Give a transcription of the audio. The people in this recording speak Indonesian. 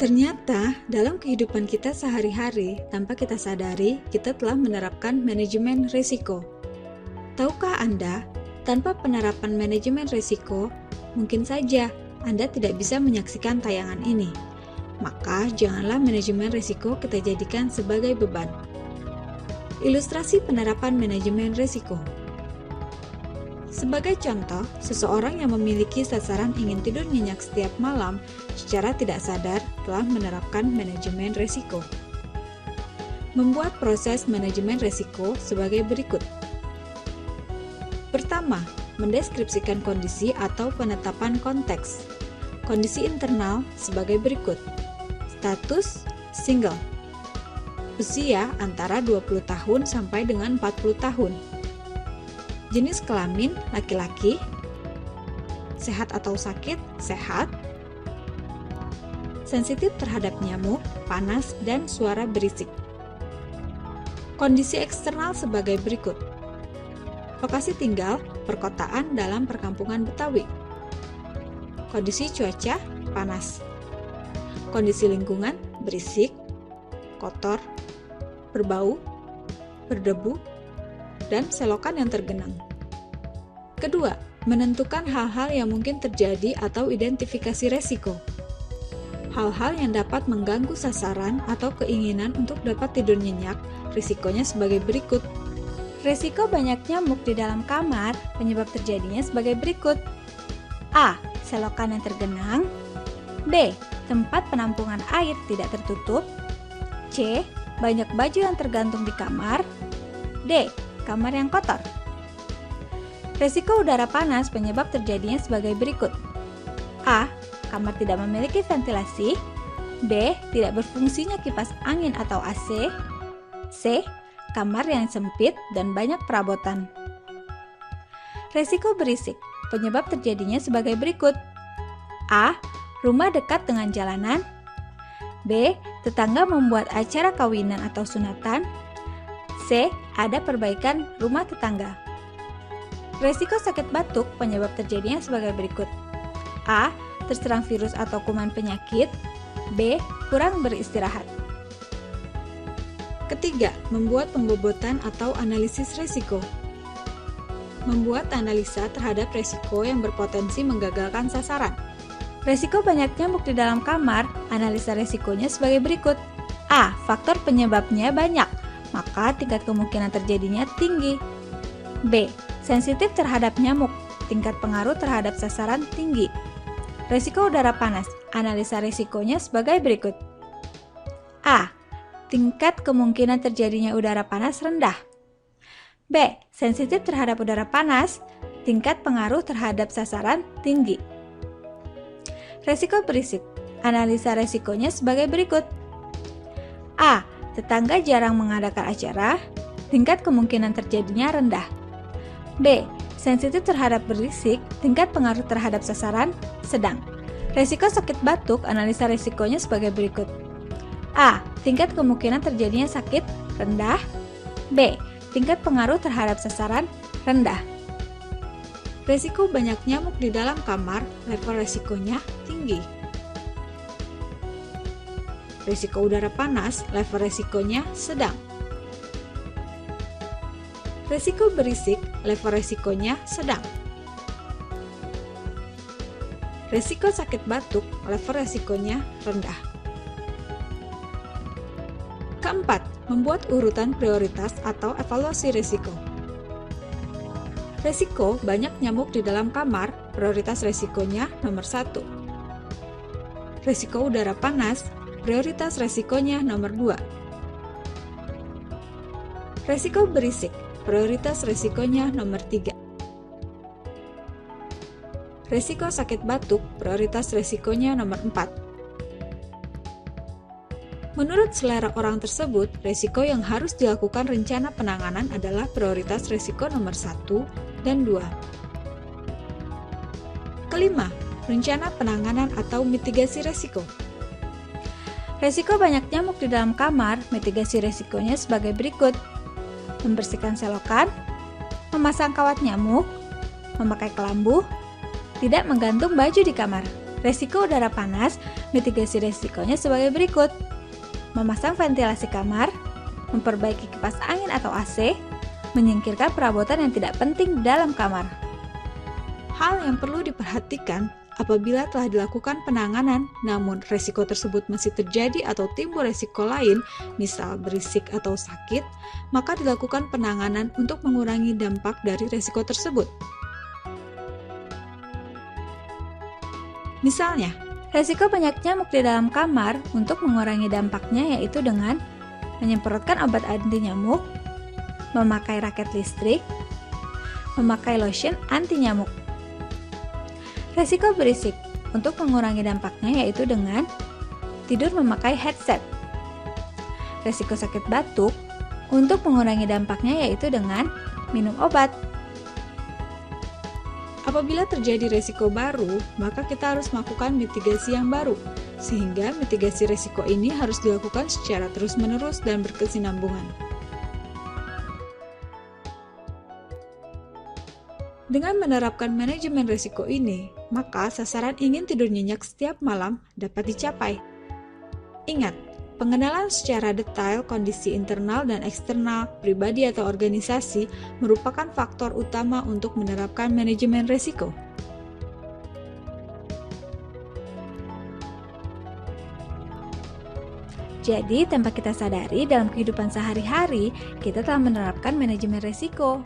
Ternyata, dalam kehidupan kita sehari-hari, tanpa kita sadari, kita telah menerapkan manajemen risiko. Tahukah Anda, tanpa penerapan manajemen risiko, mungkin saja Anda tidak bisa menyaksikan tayangan ini. Maka, janganlah manajemen risiko kita jadikan sebagai beban. Ilustrasi penerapan manajemen risiko. Sebagai contoh, seseorang yang memiliki sasaran ingin tidur nyenyak setiap malam secara tidak sadar telah menerapkan manajemen risiko. Membuat proses manajemen risiko sebagai berikut. Pertama, mendeskripsikan kondisi atau penetapan konteks. Kondisi internal sebagai berikut. Status single. Usia antara 20 tahun sampai dengan 40 tahun. Jenis kelamin laki-laki. Sehat atau sakit? Sehat. Sensitif terhadap nyamuk, panas, dan suara berisik. Kondisi eksternal sebagai berikut. Lokasi tinggal, perkotaan dalam perkampungan Betawi. Kondisi cuaca, panas. Kondisi lingkungan, berisik, kotor, berbau, berdebu, dan selokan yang tergenang. Kedua, menentukan hal-hal yang mungkin terjadi atau identifikasi resiko. Hal-hal yang dapat mengganggu sasaran atau keinginan untuk dapat tidur nyenyak, risikonya sebagai berikut. Risiko banyak nyamuk di dalam kamar, penyebab terjadinya sebagai berikut. A. Selokan yang tergenang. B. Tempat penampungan air tidak tertutup. C. Banyak baju yang tergantung di kamar. D. Kamar yang kotor. Risiko udara panas penyebab terjadinya sebagai berikut. A. Kamar tidak memiliki ventilasi. B. Tidak berfungsinya kipas angin atau AC. C. Kamar yang sempit dan banyak perabotan. Risiko berisik penyebab terjadinya sebagai berikut. A. Rumah dekat dengan jalanan. B. Tetangga membuat acara kawinan atau sunatan. C. Ada perbaikan rumah tetangga. Resiko sakit batuk penyebab terjadinya sebagai berikut. A. Terserang virus atau kuman penyakit. B. Kurang beristirahat. Ketiga, membuat pembobotan atau analisis resiko. Membuat analisa terhadap resiko yang berpotensi menggagalkan sasaran. Resiko banyak nyamuk di dalam kamar, analisa resikonya sebagai berikut. A. Faktor penyebabnya banyak, maka tingkat kemungkinan terjadinya tinggi. B. Sensitif terhadap nyamuk, tingkat pengaruh terhadap sasaran tinggi. Resiko udara panas, analisa resikonya sebagai berikut. A. Tingkat kemungkinan terjadinya udara panas rendah. B. Sensitif terhadap udara panas, tingkat pengaruh terhadap sasaran tinggi. Resiko berisik, analisa resikonya sebagai berikut. A. Tetangga jarang mengadakan acara, tingkat kemungkinan terjadinya rendah. B. Sensitif terhadap berisik, tingkat pengaruh terhadap sasaran sedang. Resiko sakit batuk, analisa resikonya sebagai berikut. A. Tingkat kemungkinan terjadinya sakit rendah. B. Tingkat pengaruh terhadap sasaran rendah. Resiko banyak nyamuk di dalam kamar, level resikonya tinggi. Risiko udara panas, level resikonya sedang. Risiko berisik, level resikonya sedang. Risiko sakit batuk, level resikonya rendah. Keempat, membuat urutan prioritas atau evaluasi risiko. Risiko banyak nyamuk di dalam kamar, prioritas risikonya nomor 1. Risiko udara panas, prioritas risikonya nomor 2. Risiko berisik, prioritas risikonya nomor 3. Risiko sakit batuk, prioritas risikonya nomor 4. Menurut selera orang tersebut, risiko yang harus dilakukan rencana penanganan adalah prioritas risiko nomor 1 dan 2. Kelima, rencana penanganan atau mitigasi risiko. Risiko banyak nyamuk di dalam kamar, mitigasi risikonya sebagai berikut. Membersihkan selokan, memasang kawat nyamuk, memakai kelambu, tidak menggantung baju di kamar. Resiko udara panas, mitigasi resikonya sebagai berikut. Memasang ventilasi kamar, memperbaiki kipas angin atau AC, menyingkirkan perabotan yang tidak penting dalam kamar. Hal yang perlu diperhatikan apabila telah dilakukan penanganan, namun resiko tersebut masih terjadi atau timbul resiko lain, misal berisik atau sakit, maka dilakukan penanganan untuk mengurangi dampak dari resiko tersebut. Misalnya, Resiko banyak nyamuk di dalam kamar untuk mengurangi dampaknya yaitu dengan menyemprotkan obat anti nyamuk, memakai raket listrik, memakai lotion anti nyamuk. Resiko berisik untuk mengurangi dampaknya yaitu dengan tidur memakai headset. Resiko sakit batuk untuk mengurangi dampaknya yaitu dengan minum obat. apabila terjadi resiko baru, maka kita harus melakukan mitigasi yang baru, sehingga mitigasi resiko ini harus dilakukan secara terus-menerus dan berkesinambungan. Dengan menerapkan manajemen risiko ini, maka sasaran ingin tidur nyenyak setiap malam dapat dicapai. Ingat, pengenalan secara detail kondisi internal dan eksternal, pribadi atau organisasi merupakan faktor utama untuk menerapkan manajemen risiko. Jadi, tanpa kita sadari dalam kehidupan sehari-hari, kita telah menerapkan manajemen risiko.